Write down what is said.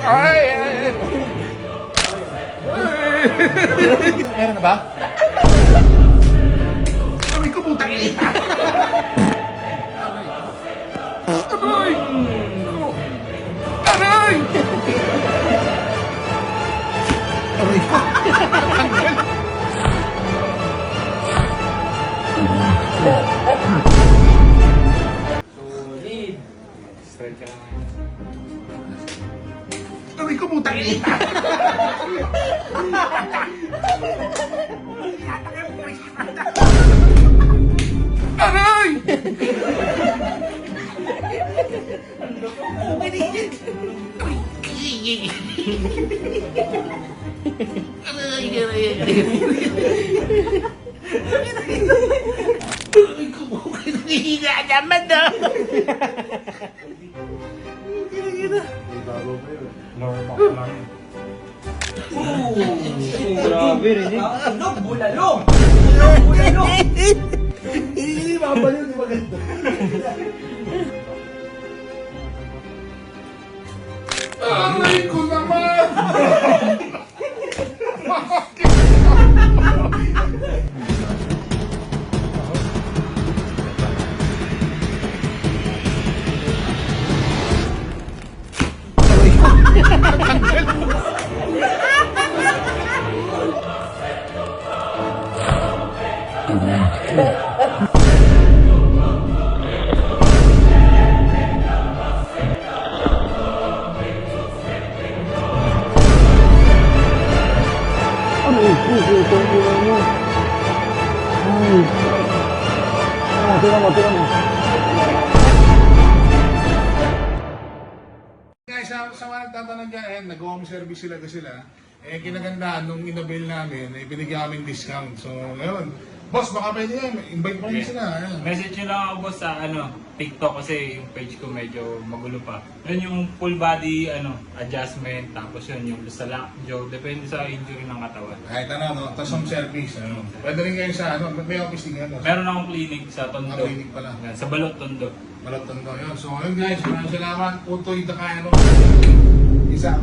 Ay! Meron na ba? Aray ko putang ina! Aray! Aray! Aray ko! Solid. Start ka lang. Aray ko putang ina! Aray! Aray ko putang ina naman na! Normal lang. Grabe rin eh. Ano? Bulalong! Bulalong! Hindi mabaliw, di maganda. Aray ko naman! Guys, sa mga nagtatanong dyan, nag-home service sila. Kinagandaan nung inabil namin, binigyan kaming discount. So, ngayon, boss, baka pwede yan. Invite mo rin sila. Ayan. Message nyo lang ako boss sa TikTok kasi yung page ko medyo magulo pa. Yun yung full body adjustment, tapos yun yung sa lockjaw, depende sa injury ng katawan. Kahit ano, tapos home service. Pwede rin kayo sa, may office din yan. Meron akong clinic sa Tondo. Clinic pala. Yan, sa Balot, Tondo. Malatan ko yun. So, ayun guys, maraming salamat. Putoy na kaya, Isa.